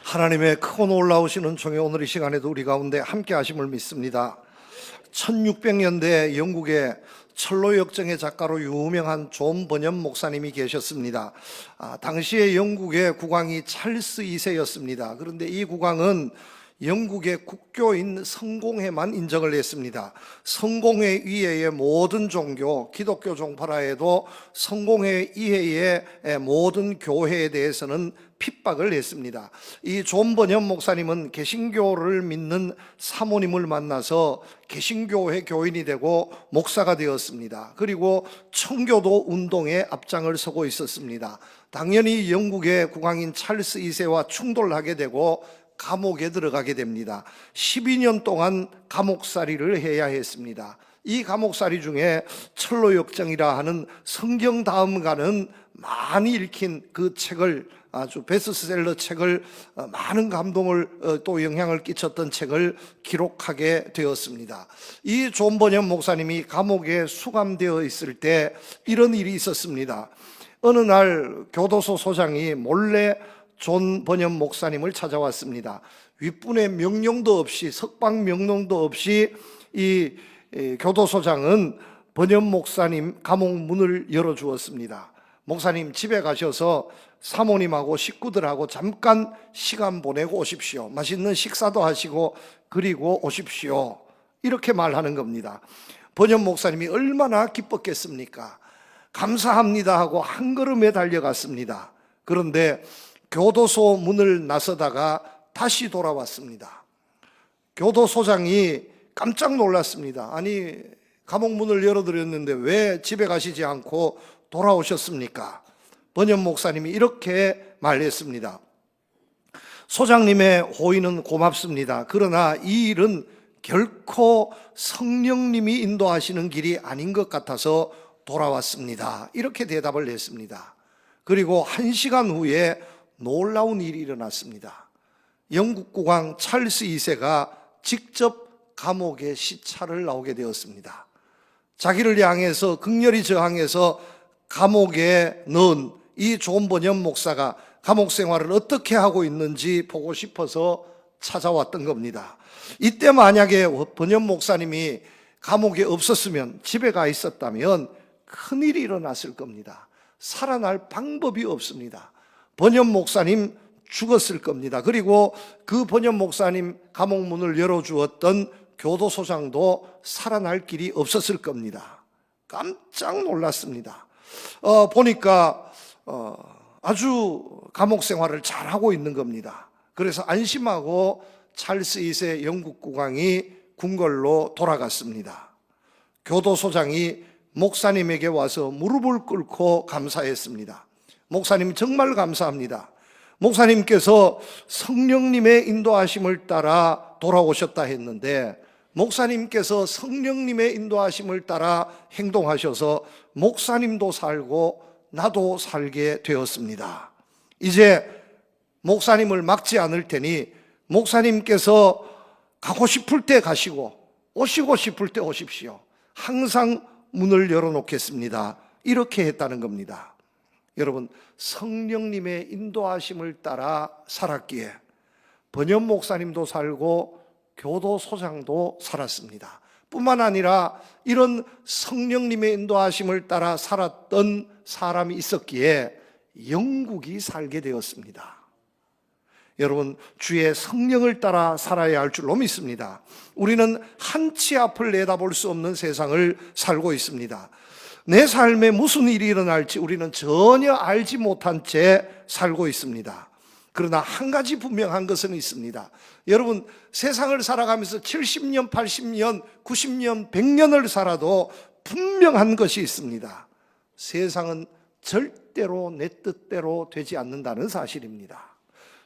하나님의 크고 놀라우시는 종의 오늘 이 시간에도 우리 가운데 함께 하심을 믿습니다. 1600년대 영국의 철로 역정의 작가로 유명한 존 버년 목사님이 계셨습니다. 당시에 영국의 국왕이 찰스 2세였습니다. 그런데 이 국왕은 영국의 국교인 성공회만 인정을 했습니다. 성공회 이외의 모든 종교, 기독교 종파라에도 성공회 이외의 모든 교회에 대해서는 핍박을 했습니다. 이 존 버년 목사님은 개신교를 믿는 사모님을 만나서 개신교회 교인이 되고 목사가 되었습니다. 그리고 청교도 운동에 앞장을 서고 있었습니다. 당연히 영국의 국왕인 찰스 2세와 충돌하게 되고 감옥에 들어가게 됩니다. 12년 동안 감옥살이를 해야 했습니다. 이 감옥살이 중에 철로 역정이라 하는 성경 다음 가는 많이 읽힌 그 책을, 아주 베스트셀러 책을, 많은 감동을 또 영향을 끼쳤던 책을 기록하게 되었습니다. 이 존 버년 목사님이 감옥에 수감되어 있을 때 이런 일이 있었습니다. 어느 날 교도소 소장이 몰래 존 버년 목사님을 찾아왔습니다. 윗분의 명령도 없이, 석방 명령도 없이 이 교도소장은 버년 목사님 감옥 문을 열어주었습니다. 목사님 집에 가셔서 사모님하고 식구들하고 잠깐 시간 보내고 오십시오. 맛있는 식사도 하시고 그리고 오십시오. 이렇게 말하는 겁니다. 버년 목사님이 얼마나 기뻤겠습니까? 감사합니다 하고 한 걸음에 달려갔습니다. 그런데 교도소 문을 나서다가 다시 돌아왔습니다. 교도소장이 깜짝 놀랐습니다. 아니, 감옥 문을 열어드렸는데 왜 집에 가시지 않고 돌아오셨습니까? 버년 목사님이 이렇게 말했습니다. 소장님의 호의는 고맙습니다. 그러나 이 일은 결코 성령님이 인도하시는 길이 아닌 것 같아서 돌아왔습니다. 이렇게 대답을 했습니다. 그리고 1시간 후에 놀라운 일이 일어났습니다. 영국 국왕 찰스 2세가 직접 감옥에 시찰을 나오게 되었습니다. 자기를 향해서 극렬히 저항해서 감옥에 넣은 이 존 버년 목사가 감옥 생활을 어떻게 하고 있는지 보고 싶어서 찾아왔던 겁니다. 이때 만약에 버년 목사님이 감옥에 없었으면, 집에 가 있었다면 큰일이 일어났을 겁니다. 살아날 방법이 없습니다. 버년 목사님 죽었을 겁니다. 그리고 그 버년 목사님 감옥 문을 열어주었던 교도소장도 살아날 길이 없었을 겁니다. 깜짝 놀랐습니다. 보니까 아주 감옥 생활을 잘하고 있는 겁니다. 그래서 안심하고 찰스 2세 영국 국왕이 궁궐로 돌아갔습니다. 교도소장이 목사님에게 와서 무릎을 꿇고 감사했습니다. 목사님 정말 감사합니다. 목사님께서 성령님의 인도하심을 따라 돌아오셨다 했는데 목사님께서 성령님의 인도하심을 따라 행동하셔서 목사님도 살고 나도 살게 되었습니다. 이제 목사님을 막지 않을 테니 목사님께서 가고 싶을 때 가시고 오시고 싶을 때 오십시오. 항상 문을 열어놓겠습니다. 이렇게 했다는 겁니다. 여러분, 성령님의 인도하심을 따라 살았기에 버년 목사님도 살고 교도소장도 살았습니다. 뿐만 아니라 이런 성령님의 인도하심을 따라 살았던 사람이 있었기에 영국이 살게 되었습니다. 여러분, 주의 성령을 따라 살아야 할 줄로 믿습니다. 우리는 한치 앞을 내다볼 수 없는 세상을 살고 있습니다. 내 삶에 무슨 일이 일어날지 우리는 전혀 알지 못한 채 살고 있습니다. 그러나 한 가지 분명한 것은 있습니다. 여러분, 세상을 살아가면서 70년, 80년, 90년, 100년을 살아도 분명한 것이 있습니다. 세상은 절대로 내 뜻대로 되지 않는다는 사실입니다.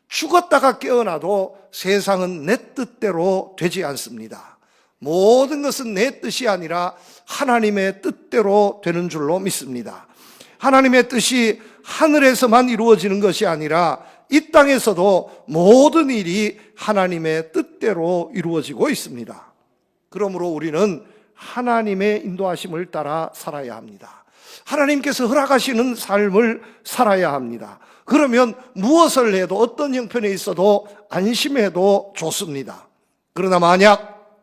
죽었다가 깨어나도 세상은 내 뜻대로 되지 않습니다. 모든 것은 내 뜻이 아니라 하나님의 뜻대로 되는 줄로 믿습니다. 하나님의 뜻이 하늘에서만 이루어지는 것이 아니라 이 땅에서도 모든 일이 하나님의 뜻대로 이루어지고 있습니다. 그러므로 우리는 하나님의 인도하심을 따라 살아야 합니다. 하나님께서 허락하시는 삶을 살아야 합니다. 그러면 무엇을 해도 어떤 형편에 있어도 안심해도 좋습니다. 그러나 만약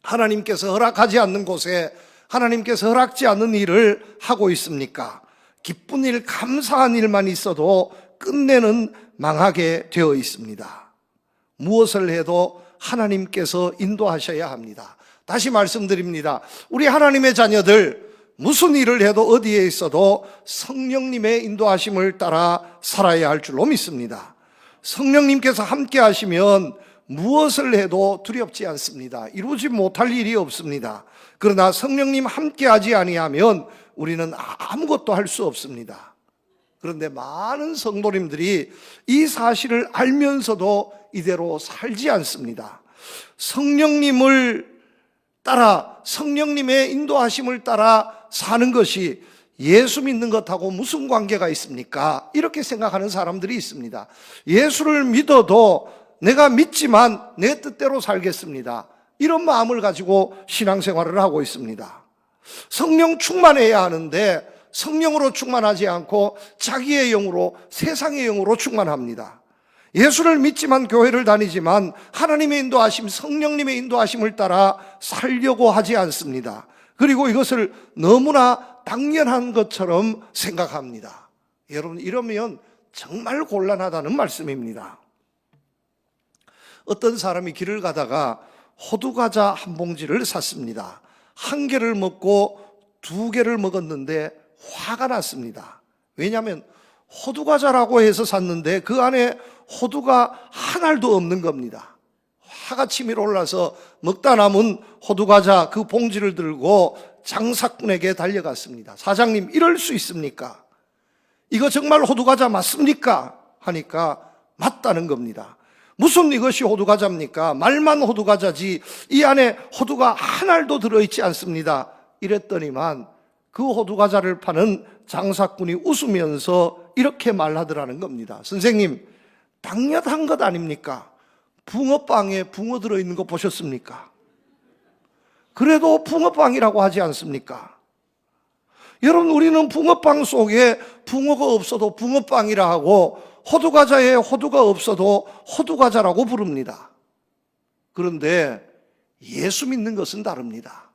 하나님께서 허락하지 않는 곳에 하나님께서 허락지 않는 일을 하고 있습니까? 기쁜 일, 감사한 일만 있어도 끝내는 망하게 되어 있습니다. 무엇을 해도 하나님께서 인도하셔야 합니다. 다시 말씀드립니다. 우리 하나님의 자녀들, 무슨 일을 해도 어디에 있어도 성령님의 인도하심을 따라 살아야 할 줄로 믿습니다. 성령님께서 함께 하시면 무엇을 해도 두렵지 않습니다. 이루지 못할 일이 없습니다. 그러나 성령님 함께 하지 아니하면 우리는 아무것도 할 수 없습니다. 그런데 많은 성도님들이 이 사실을 알면서도 이대로 살지 않습니다. 성령님을 따라, 성령님의 인도하심을 따라 사는 것이 예수 믿는 것하고 무슨 관계가 있습니까? 이렇게 생각하는 사람들이 있습니다. 예수를 믿어도 내가 믿지만 내 뜻대로 살겠습니다. 이런 마음을 가지고 신앙생활을 하고 있습니다. 성령 충만해야 하는데 성령으로 충만하지 않고 자기의 영으로, 세상의 영으로 충만합니다. 예수를 믿지만 교회를 다니지만 하나님의 인도하심, 성령님의 인도하심을 따라 살려고 하지 않습니다. 그리고 이것을 너무나 당연한 것처럼 생각합니다. 여러분, 이러면 정말 곤란하다는 말씀입니다. 어떤 사람이 길을 가다가 호두과자 한 봉지를 샀습니다. 한 개를 먹고 두 개를 먹었는데 화가 났습니다. 왜냐하면 호두과자라고 해서 샀는데 그 안에 호두가 한 알도 없는 겁니다. 화가 치밀어 올라서 먹다 남은 호두과자 그 봉지를 들고 장사꾼에게 달려갔습니다. 사장님, 이럴 수 있습니까? 이거 정말 호두과자 맞습니까? 하니까 맞다는 겁니다. 무슨 이것이 호두과자입니까? 말만 호두과자지 이 안에 호두가 한 알도 들어있지 않습니다. 이랬더니만 그 호두과자를 파는 장사꾼이 웃으면서 이렇게 말하더라는 겁니다. 선생님, 당연한 것 아닙니까? 붕어빵에 붕어 들어있는 거 보셨습니까? 그래도 붕어빵이라고 하지 않습니까? 여러분, 우리는 붕어빵 속에 붕어가 없어도 붕어빵이라 하고 호두과자에 호두가 없어도 호두과자라고 부릅니다. 그런데 예수 믿는 것은 다릅니다.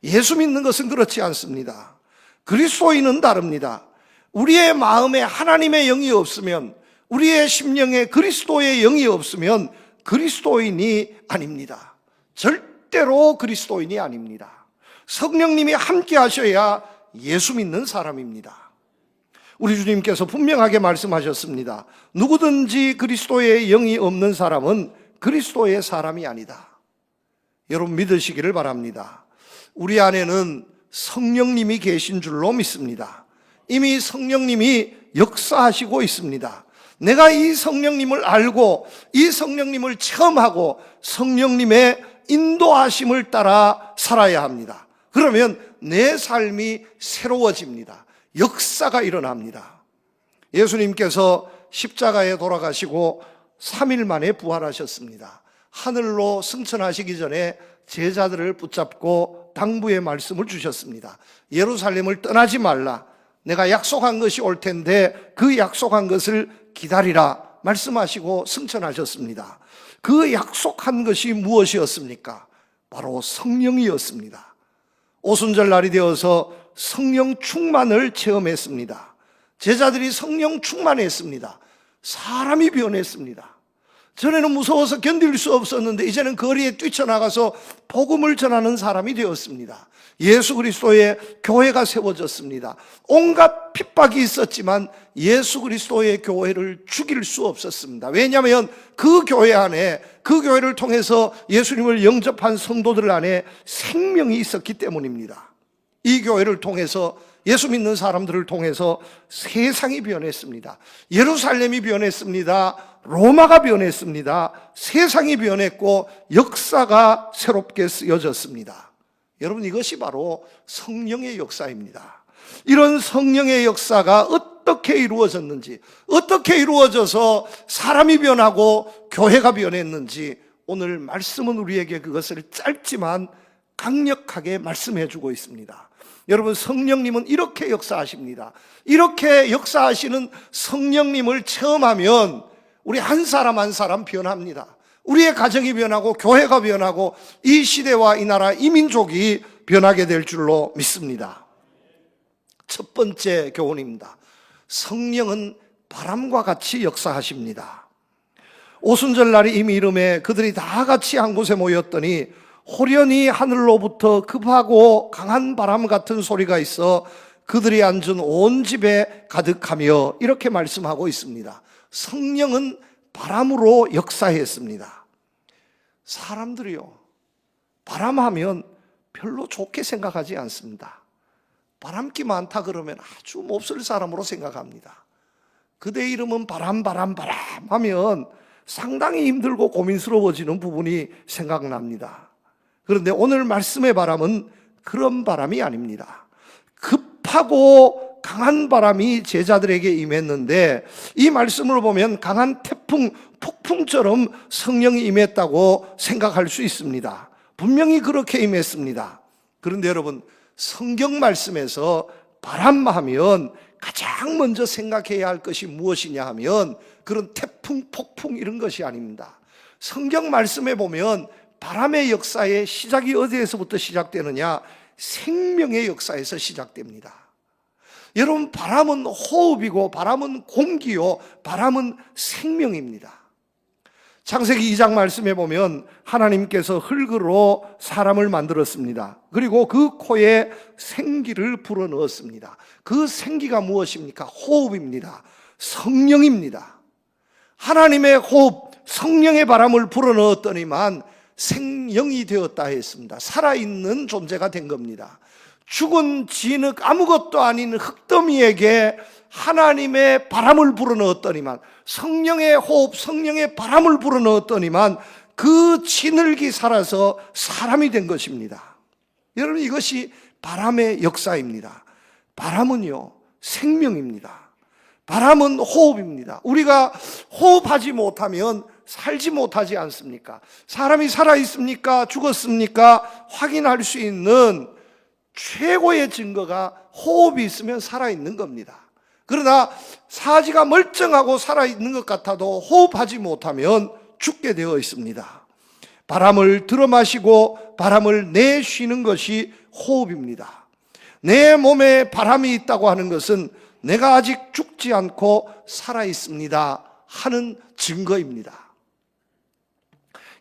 예수 믿는 것은 그렇지 않습니다. 그리스도인은 다릅니다. 우리의 마음에 하나님의 영이 없으면, 우리의 심령에 그리스도의 영이 없으면 그리스도인이 아닙니다. 절대로 그리스도인이 아닙니다. 성령님이 함께 하셔야 예수 믿는 사람입니다. 우리 주님께서 분명하게 말씀하셨습니다. 누구든지 그리스도의 영이 없는 사람은 그리스도의 사람이 아니다. 여러분, 믿으시기를 바랍니다. 우리 안에는 성령님이 계신 줄로 믿습니다. 이미 성령님이 역사하시고 있습니다. 내가 이 성령님을 알고 이 성령님을 체험하고 성령님의 인도하심을 따라 살아야 합니다. 그러면 내 삶이 새로워집니다. 역사가 일어납니다. 예수님께서 십자가에 돌아가시고 3일 만에 부활하셨습니다. 하늘로 승천하시기 전에 제자들을 붙잡고 당부의 말씀을 주셨습니다. 예루살렘을 떠나지 말라. 내가 약속한 것이 올 텐데 그 약속한 것을 기다리라 말씀하시고 승천하셨습니다. 그 약속한 것이 무엇이었습니까? 바로 성령이었습니다. 오순절 날이 되어서 성령 충만을 체험했습니다. 제자들이 성령 충만했습니다. 사람이 변했습니다. 전에는 무서워서 견딜 수 없었는데 이제는 거리에 뛰쳐나가서 복음을 전하는 사람이 되었습니다. 예수 그리스도의 교회가 세워졌습니다. 온갖 핍박이 있었지만 예수 그리스도의 교회를 죽일 수 없었습니다. 왜냐하면 그 교회 안에, 그 교회를 통해서 예수님을 영접한 성도들 안에 생명이 있었기 때문입니다. 이 교회를 통해서, 예수 믿는 사람들을 통해서 세상이 변했습니다. 예루살렘이 변했습니다. 로마가 변했습니다. 세상이 변했고 역사가 새롭게 쓰여졌습니다. 여러분, 이것이 바로 성령의 역사입니다. 이런 성령의 역사가 어떻게 이루어졌는지, 어떻게 이루어져서 사람이 변하고 교회가 변했는지 오늘 말씀은 우리에게 그것을 짧지만 강력하게 말씀해 주고 있습니다. 여러분, 성령님은 이렇게 역사하십니다. 이렇게 역사하시는 성령님을 체험하면 우리 한 사람 한 사람 변합니다. 우리의 가정이 변하고 교회가 변하고 이 시대와 이 나라, 이 민족이 변하게 될 줄로 믿습니다. 첫 번째 교훈입니다. 성령은 바람과 같이 역사하십니다. 오순절 날이 이미 이름에 그들이 다 같이 한 곳에 모였더니 호련히 하늘로부터 급하고 강한 바람 같은 소리가 있어 그들이 앉은 온 집에 가득하며, 이렇게 말씀하고 있습니다. 성령은 바람으로 역사했습니다. 사람들이요, 바람하면 별로 좋게 생각하지 않습니다. 바람기 많다 그러면 아주 몹쓸 사람으로 생각합니다. 그대 이름은 바람 하면 상당히 힘들고 고민스러워지는 부분이 생각납니다. 그런데 오늘 말씀의 바람은 그런 바람이 아닙니다. 급하고 강한 바람이 제자들에게 임했는데, 이 말씀을 보면 강한 태풍, 폭풍처럼 성령이 임했다고 생각할 수 있습니다. 분명히 그렇게 임했습니다. 그런데 여러분, 성경 말씀에서 바람하면 가장 먼저 생각해야 할 것이 무엇이냐 하면 그런 태풍, 폭풍 이런 것이 아닙니다. 성경 말씀에 보면 바람의 역사의 시작이 어디에서부터 시작되느냐? 생명의 역사에서 시작됩니다. 여러분, 바람은 호흡이고 바람은 공기요, 바람은 생명입니다. 창세기 2장 말씀에 보면 하나님께서 흙으로 사람을 만들었습니다. 그리고 그 코에 생기를 불어넣었습니다. 그 생기가 무엇입니까? 호흡입니다. 성령입니다. 하나님의 호흡, 성령의 바람을 불어넣었더니만 생명이 되었다 했습니다. 살아있는 존재가 된 겁니다. 죽은 진흙, 아무것도 아닌 흙더미에게 하나님의 바람을 불어넣었더니만, 성령의 호흡, 성령의 바람을 불어넣었더니만 그 진흙이 살아서 사람이 된 것입니다. 여러분, 이것이 바람의 역사입니다. 바람은요, 생명입니다. 바람은 호흡입니다. 우리가 호흡하지 못하면 살지 못하지 않습니까? 사람이 살아있습니까? 죽었습니까? 확인할 수 있는 최고의 증거가 호흡이 있으면 살아있는 겁니다. 그러나 사지가 멀쩡하고 살아있는 것 같아도 호흡하지 못하면 죽게 되어 있습니다. 바람을 들어 마시고 바람을 내쉬는 것이 호흡입니다. 내 몸에 바람이 있다고 하는 것은 내가 아직 죽지 않고 살아있습니다 하는 증거입니다.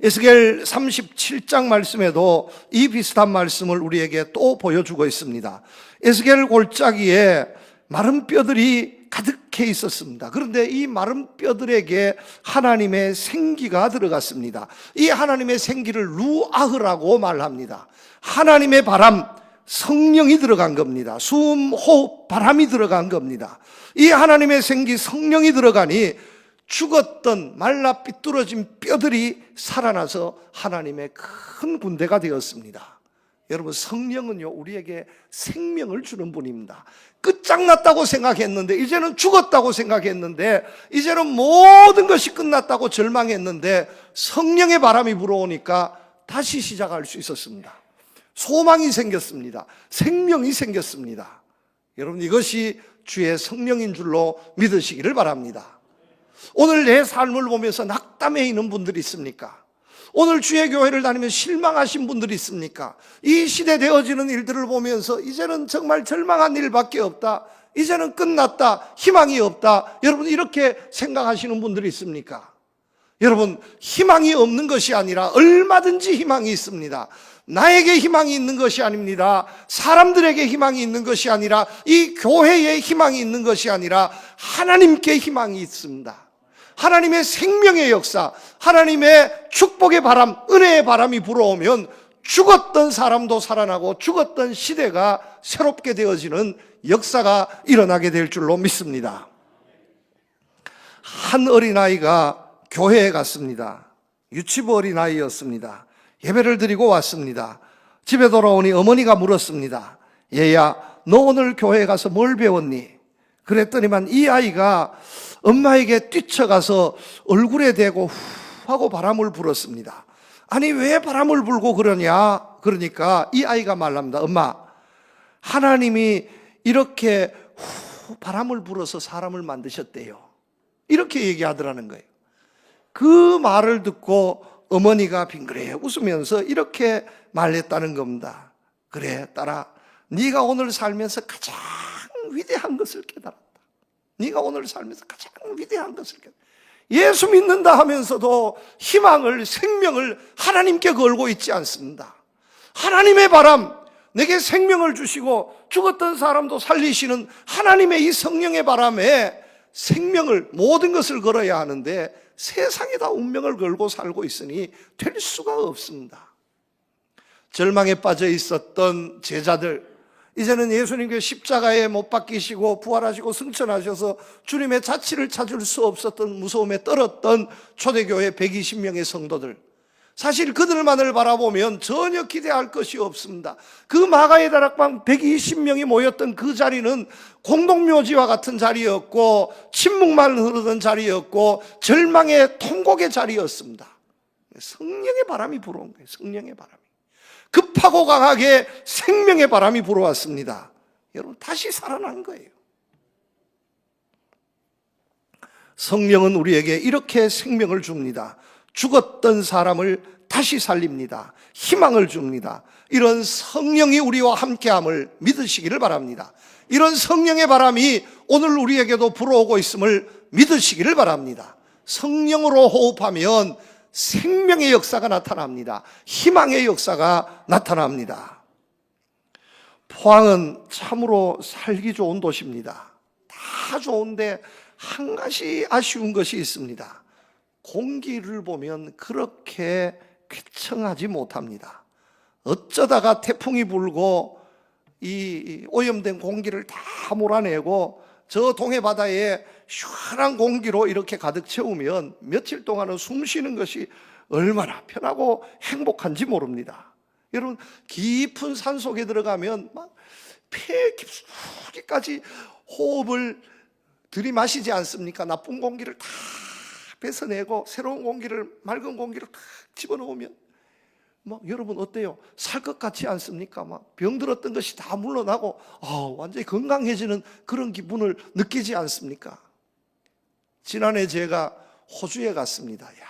에스겔 37장 말씀에도 이 비슷한 말씀을 우리에게 또 보여주고 있습니다. 에스겔 골짜기에 마른 뼈들이 가득해 있었습니다. 그런데 이 마른 뼈들에게 하나님의 생기가 들어갔습니다. 이 하나님의 생기를 루아흐라고 말합니다. 하나님의 바람, 성령이 들어간 겁니다. 숨, 호흡, 바람이 들어간 겁니다. 이 하나님의 생기, 성령이 들어가니 죽었던 말라 삐뚤어진 뼈들이 살아나서 하나님의 큰 군대가 되었습니다. 여러분, 성령은요, 우리에게 생명을 주는 분입니다. 끝장났다고 생각했는데, 이제는 죽었다고 생각했는데, 이제는 모든 것이 끝났다고 절망했는데 성령의 바람이 불어오니까 다시 시작할 수 있었습니다. 소망이 생겼습니다. 생명이 생겼습니다. 여러분, 이것이 주의 성령인 줄로 믿으시기를 바랍니다. 오늘 내 삶을 보면서 낙담해 있는 분들이 있습니까? 오늘 주의 교회를 다니면 실망하신 분들이 있습니까? 이 시대 되어지는 일들을 보면서 이제는 정말 절망한 일밖에 없다, 이제는 끝났다, 희망이 없다, 여러분 이렇게 생각하시는 분들이 있습니까? 여러분, 희망이 없는 것이 아니라 얼마든지 희망이 있습니다. 나에게 희망이 있는 것이 아닙니다. 사람들에게 희망이 있는 것이 아니라, 이 교회에 희망이 있는 것이 아니라 하나님께 희망이 있습니다. 하나님의 생명의 역사, 하나님의 축복의 바람, 은혜의 바람이 불어오면 죽었던 사람도 살아나고 죽었던 시대가 새롭게 되어지는 역사가 일어나게 될 줄로 믿습니다. 한 어린아이가 교회에 갔습니다. 유치부 어린아이였습니다. 예배를 드리고 왔습니다. 집에 돌아오니 어머니가 물었습니다. 얘야, 너 오늘 교회에 가서 뭘 배웠니? 그랬더니만 이 아이가 엄마에게 뛰쳐가서 얼굴에 대고 후 하고 바람을 불었습니다. 아니, 왜 바람을 불고 그러냐? 그러니까 이 아이가 말합니다. 엄마, 하나님이 이렇게 바람을 불어서 사람을 만드셨대요. 이렇게 얘기하더라는 거예요. 그 말을 듣고 어머니가 빙그레 웃으면서 이렇게 말했다는 겁니다. 그래, 딸아, 네가 오늘 살면서 가장 위대한 것을 깨달았다. 네가 오늘 살면서 가장 위대한 것을 깨달았다. 예수 믿는다 하면서도 희망을, 생명을 하나님께 걸고 있지 않습니다. 하나님의 바람, 내게 생명을 주시고 죽었던 사람도 살리시는 하나님의 이 성령의 바람에 생명을, 모든 것을 걸어야 하는데 세상에다 운명을 걸고 살고 있으니 될 수가 없습니다. 절망에 빠져 있었던 제자들, 이제는 예수님께 십자가에 못 박히시고 부활하시고 승천하셔서 주님의 자취를 찾을 수 없었던 무서움에 떨었던 초대교회 120명의 성도들, 사실 그들만을 바라보면 전혀 기대할 것이 없습니다. 그 마가의 다락방 120명이 모였던 그 자리는 공동묘지와 같은 자리였고 침묵만 흐르던 자리였고 절망의 통곡의 자리였습니다. 성령의 바람이 불어온 거예요. 성령의 바람이 급하고 강하게 생명의 바람이 불어왔습니다. 여러분, 다시 살아난 거예요. 성령은 우리에게 이렇게 생명을 줍니다. 죽었던 사람을 다시 살립니다. 희망을 줍니다. 이런 성령이 우리와 함께함을 믿으시기를 바랍니다. 이런 성령의 바람이 오늘 우리에게도 불어오고 있음을 믿으시기를 바랍니다. 성령으로 호흡하면 생명의 역사가 나타납니다. 희망의 역사가 나타납니다. 포항은 참으로 살기 좋은 도시입니다. 다 좋은데 한 가지 아쉬운 것이 있습니다. 공기를 보면 그렇게 쾌청하지 못합니다. 어쩌다가 태풍이 불고 이 오염된 공기를 다 몰아내고 저 동해 바다에 시원한 공기로 이렇게 가득 채우면 며칠 동안은 숨 쉬는 것이 얼마나 편하고 행복한지 모릅니다. 여러분, 깊은 산 속에 들어가면 막 폐 깊숙이까지 호흡을 들이마시지 않습니까? 나쁜 공기를 다 뺏어내고 새로운 공기를, 맑은 공기를 탁 집어넣으면 막 여러분 어때요? 살 것 같지 않습니까? 막 병들었던 것이 다 물러나고 완전히 건강해지는 그런 기분을 느끼지 않습니까? 지난해 제가 호주에 갔습니다. 야,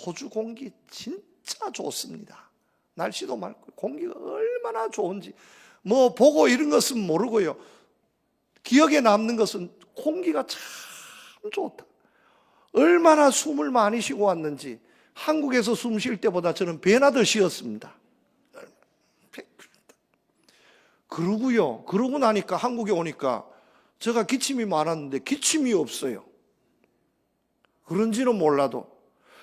호주 공기 진짜 좋습니다. 날씨도 맑고 공기가 얼마나 좋은지 뭐 보고 이런 것은 모르고요. 기억에 남는 것은 공기가 참 좋다. 얼마나 숨을 많이 쉬고 왔는지. 한국에서 숨 쉴 때보다 저는 배나 더 쉬었습니다. 그러고요. 그러고 나니까 한국에 오니까 제가 기침이 많았는데 기침이 없어요. 그런지는 몰라도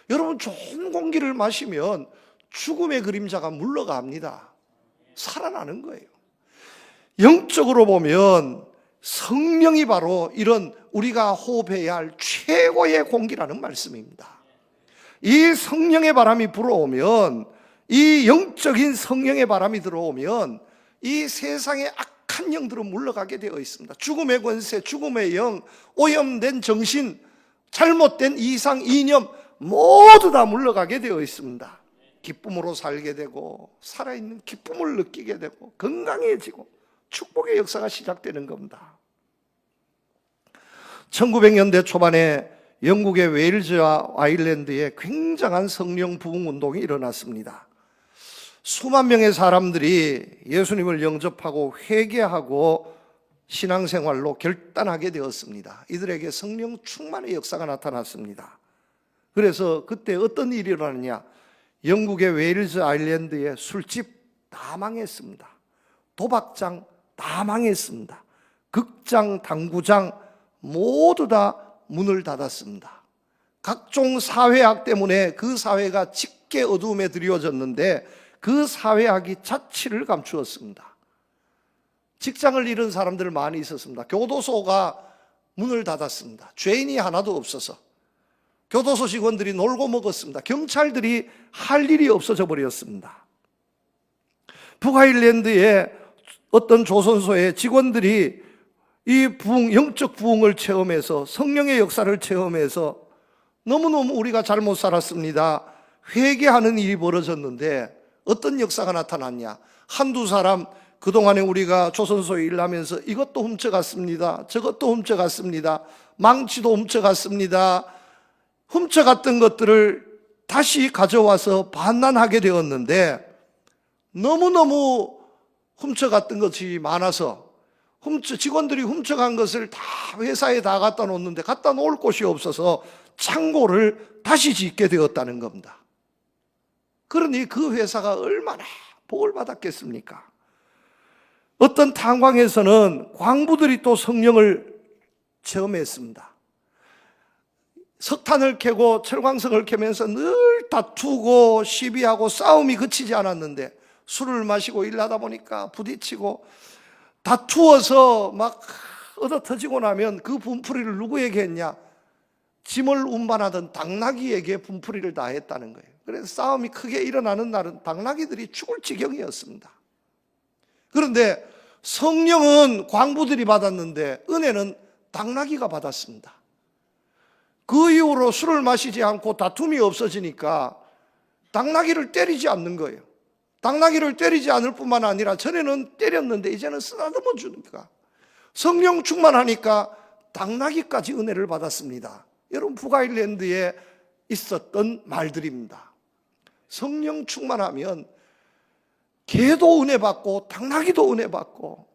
여러분, 좋은 공기를 마시면 죽음의 그림자가 물러갑니다. 살아나는 거예요. 영적으로 보면 성령이 바로 이런 우리가 호흡해야 할 최고의 공기라는 말씀입니다. 이 성령의 바람이 불어오면, 이 영적인 성령의 바람이 들어오면 이 세상의 악한 영들은 물러가게 되어 있습니다. 죽음의 권세, 죽음의 영, 오염된 정신, 잘못된 이상, 이념 모두 다 물러가게 되어 있습니다. 기쁨으로 살게 되고 살아있는 기쁨을 느끼게 되고 건강해지고 축복의 역사가 시작되는 겁니다. 1900년대 초반에 영국의 웨일즈와 아일랜드에 굉장한 성령 부흥 운동이 일어났습니다. 수만 명의 사람들이 예수님을 영접하고 회개하고 신앙생활로 결단하게 되었습니다. 이들에게 성령 충만의 역사가 나타났습니다. 그래서 그때 어떤 일이 일어나느냐, 영국의 웨일즈 아일랜드의 술집 다 망했습니다. 도박장 다 망했습니다. 극장, 당구장 모두 다 문을 닫았습니다. 각종 사회악 때문에 그 사회가 짙게 어두움에 드리워졌는데 그 사회악이 자취를 감추었습니다. 직장을 잃은 사람들 많이 있었습니다. 교도소가 문을 닫았습니다. 죄인이 하나도 없어서 교도소 직원들이 놀고 먹었습니다. 경찰들이 할 일이 없어져 버렸습니다. 북아일랜드의 어떤 조선소의 직원들이 이 부흥, 영적 부흥을 체험해서 성령의 역사를 체험해서 너무너무 우리가 잘못 살았습니다. 회개하는 일이 벌어졌는데 어떤 역사가 나타났냐? 한두 사람 그동안에 우리가 조선소에 일하면서 이것도 훔쳐갔습니다, 저것도 훔쳐갔습니다, 망치도 훔쳐갔습니다. 훔쳐갔던 것들을 다시 가져와서 반환하게 되었는데, 너무너무 훔쳐갔던 것이 많아서 직원들이 훔쳐간 것을 다 회사에 다 갖다 놓는데 갖다 놓을 곳이 없어서 창고를 다시 짓게 되었다는 겁니다. 그러니 그 회사가 얼마나 복을 받았겠습니까? 어떤 탄광에서는 광부들이 또 성령을 체험했습니다. 석탄을 캐고 철광석을 캐면서 늘 다투고 시비하고 싸움이 그치지 않았는데, 술을 마시고 일하다 보니까 부딪히고 다투어서 막 얻어 터지고 나면 그 분풀이를 누구에게 했냐? 짐을 운반하던 당나귀에게 분풀이를 다 했다는 거예요. 그래서 싸움이 크게 일어나는 날은 당나귀들이 죽을 지경이었습니다. 그런데 성령은 광부들이 받았는데 은혜는 당나귀가 받았습니다. 그 이후로 술을 마시지 않고 다툼이 없어지니까 당나귀를 때리지 않는 거예요. 당나귀를 때리지 않을 뿐만 아니라 전에는 때렸는데 이제는 쓰다듬어 주니까, 성령 충만하니까 당나귀까지 은혜를 받았습니다. 여러분, 북아일랜드에 있었던 말들입니다. 성령 충만하면 개도 은혜 받고 당나귀도 은혜 받고,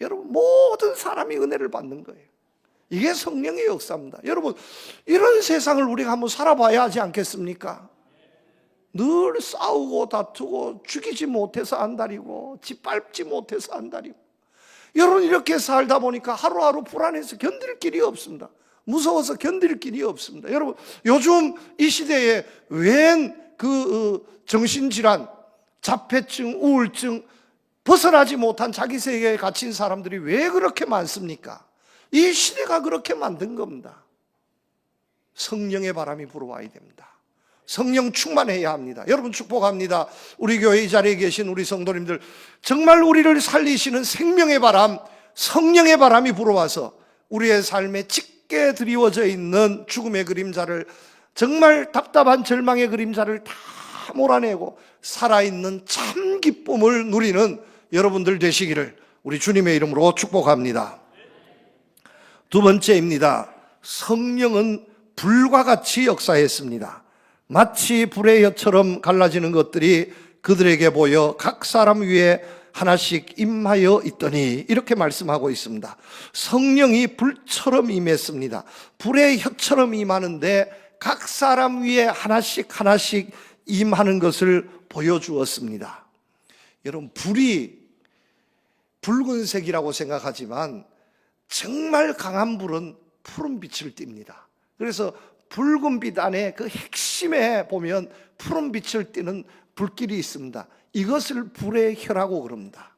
여러분, 모든 사람이 은혜를 받는 거예요. 이게 성령의 역사입니다. 여러분, 이런 세상을 우리가 한번 살아봐야 하지 않겠습니까? 늘 싸우고 다투고 죽이지 못해서 안달이고 짓밟지 못해서 안달이고, 여러분, 이렇게 살다 보니까 하루하루 불안해서 견딜 길이 없습니다. 무서워서 견딜 길이 없습니다. 여러분, 요즘 이 시대에 웬 정신질환, 자폐증, 우울증, 벗어나지 못한 자기 세계에 갇힌 사람들이 왜 그렇게 많습니까? 이 시대가 그렇게 만든 겁니다. 성령의 바람이 불어와야 됩니다. 성령 충만해야 합니다. 여러분, 축복합니다. 우리 교회 이 자리에 계신 우리 성도님들, 정말 우리를 살리시는 생명의 바람, 성령의 바람이 불어와서 우리의 삶에 짙게 드리워져 있는 죽음의 그림자를, 정말 답답한 절망의 그림자를 다 몰아내고 살아있는 참 기쁨을 누리는 여러분들 되시기를 우리 주님의 이름으로 축복합니다. 두 번째입니다. 성령은 불과 같이 역사했습니다. 마치 불의 혀처럼 갈라지는 것들이 그들에게 보여 각 사람 위에 하나씩 임하여 있더니, 이렇게 말씀하고 있습니다. 성령이 불처럼 임했습니다. 불의 혀처럼 임하는데 각 사람 위에 하나씩 임하는 것을 보여주었습니다. 여러분, 불이 붉은색이라고 생각하지만 정말 강한 불은 푸른 빛을 띱니다. 그래서 붉은 빛 안에 그 핵심에 보면 푸른 빛을 띠는 불길이 있습니다. 이것을 불의 혀라고 그럽니다.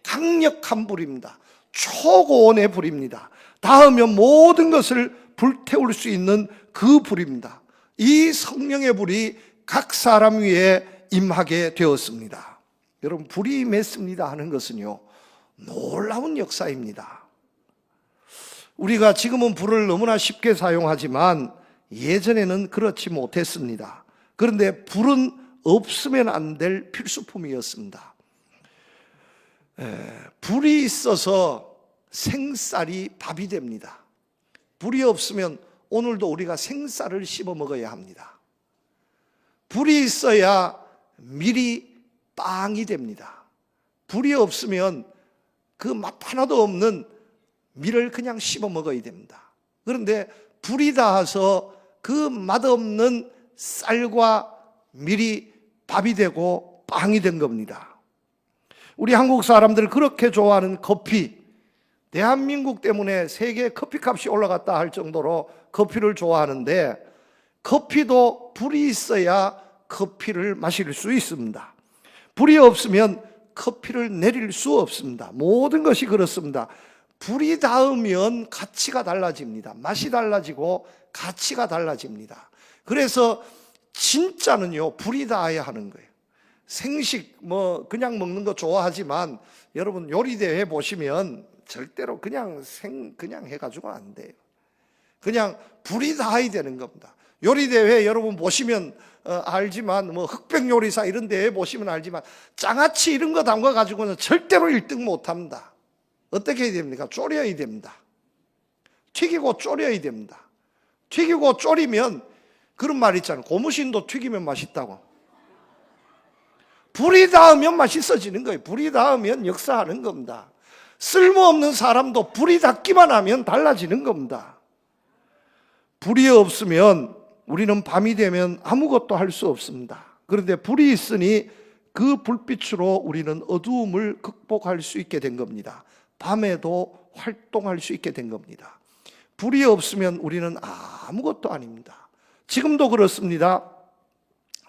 강력한 불입니다. 초고온의 불입니다. 닿으면 모든 것을 불태울 수 있는 그 불입니다. 이 성령의 불이 각 사람 위에 임하게 되었습니다. 여러분, 불이 임했습니다 하는 것은요, 놀라운 역사입니다. 우리가 지금은 불을 너무나 쉽게 사용하지만 예전에는 그렇지 못했습니다. 그런데 불은 없으면 안 될 필수품이었습니다. 불이 있어서 생쌀이 밥이 됩니다. 불이 없으면 오늘도 우리가 생쌀을 씹어 먹어야 합니다. 불이 있어야 밀이 빵이 됩니다. 불이 없으면 그 맛 하나도 없는 밀을 그냥 씹어 먹어야 됩니다. 그런데 불이 닿아서 그 맛없는 쌀과 밀이 밥이 되고 빵이 된 겁니다. 우리 한국 사람들 그렇게 좋아하는 커피, 대한민국 때문에 세계 커피값이 올라갔다 할 정도로 커피를 좋아하는데, 커피도 불이 있어야 커피를 마실 수 있습니다. 불이 없으면 커피를 내릴 수 없습니다. 모든 것이 그렇습니다. 불이 닿으면 가치가 달라집니다. 맛이 달라지고 가치가 달라집니다. 그래서 진짜는요, 불이 닿아야 하는 거예요. 생식 그냥 먹는 거 좋아하지만 여러분, 요리대회 보시면 절대로 그냥 해가지고 안 돼요. 그냥 불이 닿아야 되는 겁니다. 요리대회 여러분 보시면 알지만, 뭐 흑백요리사 이런 대회 보시면 알지만, 장아찌 이런 거 담가가지고는 절대로 1등 못합니다. 어떻게 해야 됩니까? 졸여야 됩니다. 튀기고 졸여야 됩니다. 튀기고 졸이면 그런 말 있잖아요. 고무신도 튀기면 맛있다고. 불이 닿으면 맛있어지는 거예요. 불이 닿으면 역사하는 겁니다. 쓸모없는 사람도 불이 닿기만 하면 달라지는 겁니다. 불이 없으면 우리는 밤이 되면 아무것도 할 수 없습니다. 그런데 불이 있으니 그 불빛으로 우리는 어두움을 극복할 수 있게 된 겁니다. 밤에도 활동할 수 있게 된 겁니다. 불이 없으면 우리는 아무것도 아닙니다. 지금도 그렇습니다.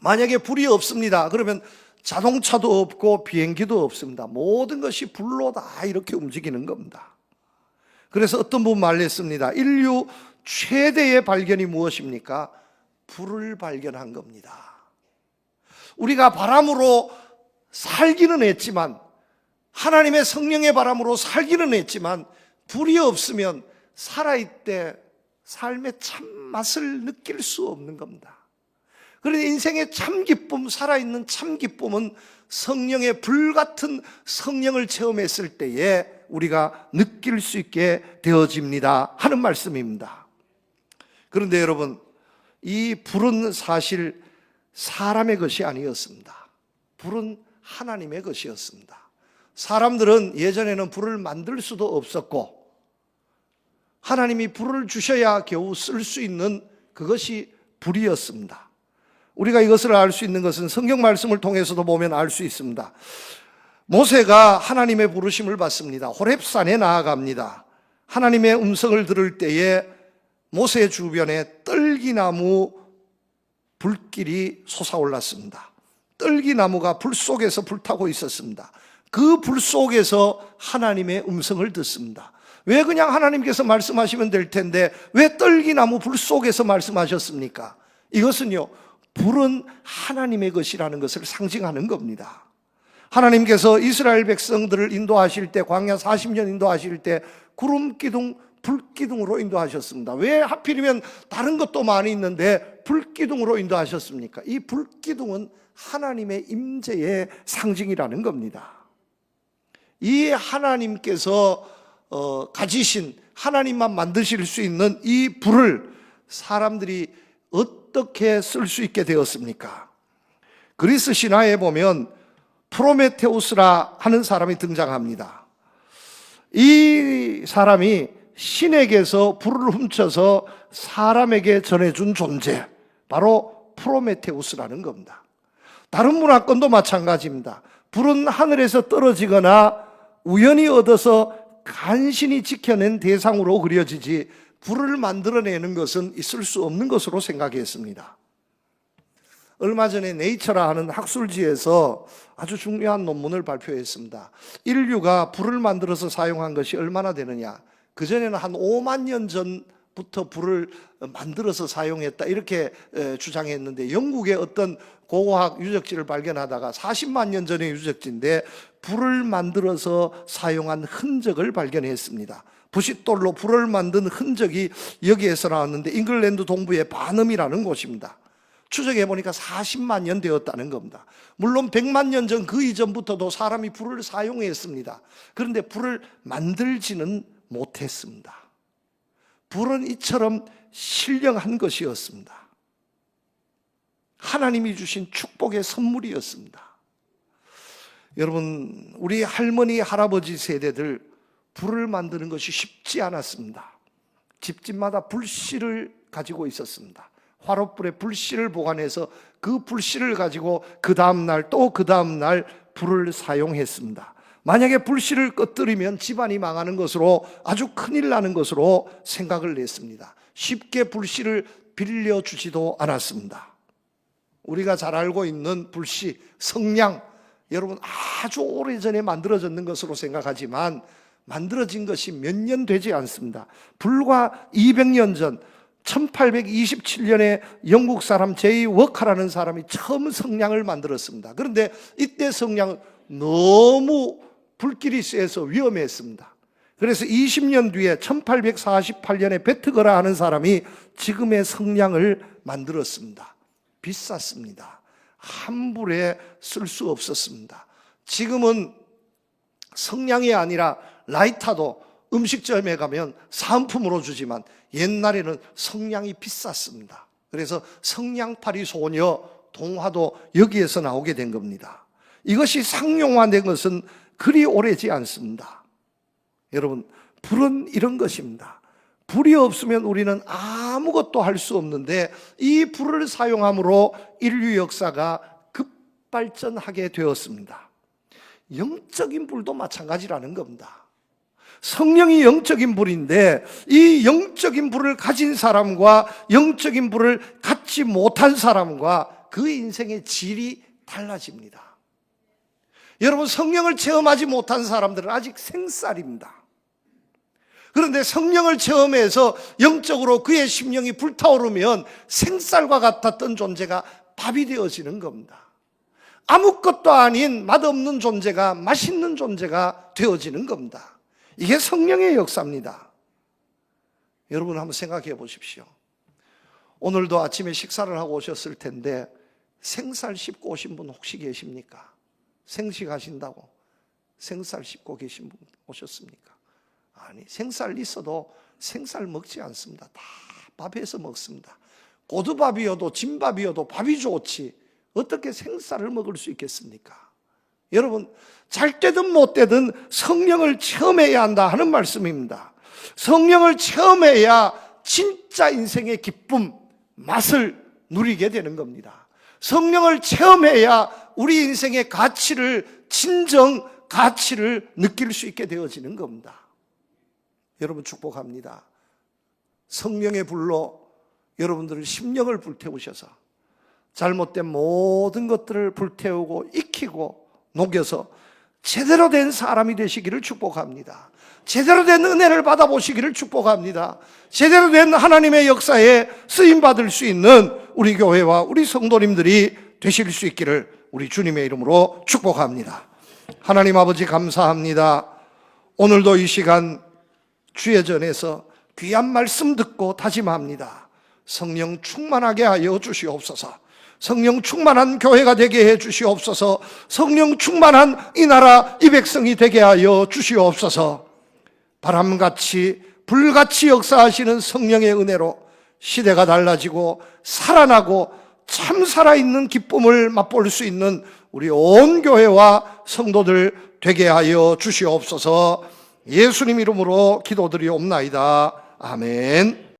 만약에 불이 없습니다. 그러면 자동차도 없고 비행기도 없습니다. 모든 것이 불로 다 이렇게 움직이는 겁니다. 그래서 어떤 분 말했습니다. 인류 최대의 발견이 무엇입니까? 불을 발견한 겁니다. 우리가 바람으로 살기는 했지만, 하나님의 성령의 바람으로 살기는 했지만, 불이 없으면 살아있을 때 삶의 참맛을 느낄 수 없는 겁니다. 그런데 인생의 참 기쁨, 살아있는 참 기쁨은 성령의 불같은 성령을 체험했을 때에 우리가 느낄 수 있게 되어집니다 하는 말씀입니다. 그런데 여러분, 이 불은 사실 사람의 것이 아니었습니다. 불은 하나님의 것이었습니다. 사람들은 예전에는 불을 만들 수도 없었고, 하나님이 불을 주셔야 겨우 쓸 수 있는 그것이 불이었습니다. 우리가 이것을 알 수 있는 것은 성경 말씀을 통해서도 보면 알 수 있습니다. 모세가 하나님의 부르심을 받습니다. 호렙산에 나아갑니다. 하나님의 음성을 들을 때에 모세 주변에 떨기나무 불길이 솟아올랐습니다. 떨기나무가 불 속에서 불타고 있었습니다. 그 불 속에서 하나님의 음성을 듣습니다. 왜 그냥 하나님께서 말씀하시면 될 텐데 왜 떨기나무 불 속에서 말씀하셨습니까? 이것은요, 불은 하나님의 것이라는 것을 상징하는 겁니다. 하나님께서 이스라엘 백성들을 인도하실 때, 광야 40년 인도하실 때 구름기둥, 불기둥으로 인도하셨습니다. 왜 하필이면 다른 것도 많이 있는데 불기둥으로 인도하셨습니까? 이 불기둥은 하나님의 임재의 상징이라는 겁니다. 이 하나님께서 가지신, 하나님만 만드실 수 있는 이 불을 사람들이 어떻게 쓸 수 있게 되었습니까? 그리스 신화에 보면 프로메테우스라 하는 사람이 등장합니다. 이 사람이 신에게서 불을 훔쳐서 사람에게 전해준 존재, 바로 프로메테우스라는 겁니다. 다른 문화권도 마찬가지입니다. 불은 하늘에서 떨어지거나 우연히 얻어서 간신히 지켜낸 대상으로 그려지지, 불을 만들어내는 것은 있을 수 없는 것으로 생각했습니다. 얼마 전에 네이처라 하는 학술지에서 아주 중요한 논문을 발표했습니다. 인류가 불을 만들어서 사용한 것이 얼마나 되느냐, 그전에는 한 5만 년 전부터 불을 만들어서 사용했다 이렇게 주장했는데, 영국의 어떤 고고학 유적지를 발견하다가 40만 년 전의 유적지인데 불을 만들어서 사용한 흔적을 발견했습니다. 부싯돌로 불을 만든 흔적이 여기에서 나왔는데 잉글랜드 동부의 바넘이라는 곳입니다. 추적해 보니까 40만 년 되었다는 겁니다. 물론 100만 년 전 그 이전부터도 사람이 불을 사용했습니다. 그런데 불을 만들지는 못했습니다. 불은 이처럼 신령한 것이었습니다. 하나님이 주신 축복의 선물이었습니다. 여러분, 우리 할머니, 할아버지 세대들 불을 만드는 것이 쉽지 않았습니다. 집집마다 불씨를 가지고 있었습니다. 화롯불에 불씨를 보관해서 그 불씨를 가지고 그 다음날 또 그 다음날 불을 사용했습니다. 만약에 불씨를 꺼뜨리면 집안이 망하는 것으로, 아주 큰일 나는 것으로 생각을 했습니다. 쉽게 불씨를 빌려주지도 않았습니다. 우리가 잘 알고 있는 불씨, 성냥, 여러분 아주 오래전에 만들어졌는 것으로 생각하지만 만들어진 것이 몇 년 되지 않습니다. 불과 200년 전 1827년에 영국 사람 제이 워커라는 사람이 처음 성냥을 만들었습니다. 그런데 이때 성냥은 너무 불길이 세서 위험했습니다. 그래서 20년 뒤에 1848년에 베트거라 하는 사람이 지금의 성냥을 만들었습니다. 비쌌습니다. 한 불에 쓸 수 없었습니다. 지금은 성냥이 아니라 라이터도 음식점에 가면 사은품으로 주지만 옛날에는 성냥이 비쌌습니다. 그래서 성냥팔이 소녀 동화도 여기에서 나오게 된 겁니다. 이것이 상용화된 것은 그리 오래지 않습니다. 여러분, 불은 이런 것입니다. 불이 없으면 우리는 아무것도 할 수 없는데 이 불을 사용함으로 인류 역사가 급발전하게 되었습니다. 영적인 불도 마찬가지라는 겁니다. 성령이 영적인 불인데 이 영적인 불을 가진 사람과 영적인 불을 갖지 못한 사람과 그 인생의 질이 달라집니다. 여러분, 성령을 체험하지 못한 사람들은 아직 생쌀입니다. 그런데 성령을 체험해서 영적으로 그의 심령이 불타오르면 생쌀과 같았던 존재가 밥이 되어지는 겁니다. 아무것도 아닌 맛없는 존재가 맛있는 존재가 되어지는 겁니다. 이게 성령의 역사입니다. 여러분 한번 생각해 보십시오. 오늘도 아침에 식사를 하고 오셨을 텐데 생쌀 씹고 오신 분 혹시 계십니까? 생식하신다고 생쌀 씹고 계신 분 오셨습니까? 아니, 생쌀 있어도 생쌀 먹지 않습니다. 다 밥해서 먹습니다. 고두밥이어도 진밥이어도 밥이 좋지 어떻게 생쌀을 먹을 수 있겠습니까? 여러분, 잘 되든 못 되든 성령을 체험해야 한다 하는 말씀입니다. 성령을 체험해야 진짜 인생의 기쁨, 맛을 누리게 되는 겁니다. 성령을 체험해야 우리 인생의 가치를, 진정 가치를 느낄 수 있게 되어지는 겁니다. 여러분 축복합니다. 성령의 불로 여러분들의 심령을 불태우셔서 잘못된 모든 것들을 불태우고 익히고 녹여서 제대로 된 사람이 되시기를 축복합니다. 제대로 된 은혜를 받아보시기를 축복합니다. 제대로 된 하나님의 역사에 쓰임받을 수 있는 우리 교회와 우리 성도님들이 되실 수 있기를 우리 주님의 이름으로 축복합니다. 하나님 아버지 감사합니다. 오늘도 이 시간 주의 전에서 귀한 말씀 듣고 다짐합니다. 성령 충만하게 하여 주시옵소서. 성령 충만한 교회가 되게 해 주시옵소서. 성령 충만한 이 나라 이 백성이 되게 하여 주시옵소서. 바람같이 불같이 역사하시는 성령의 은혜로 시대가 달라지고 살아나고 참 살아있는 기쁨을 맛볼 수 있는 우리 온 교회와 성도들 되게 하여 주시옵소서. 예수님 이름으로 기도드리옵나이다. 아멘.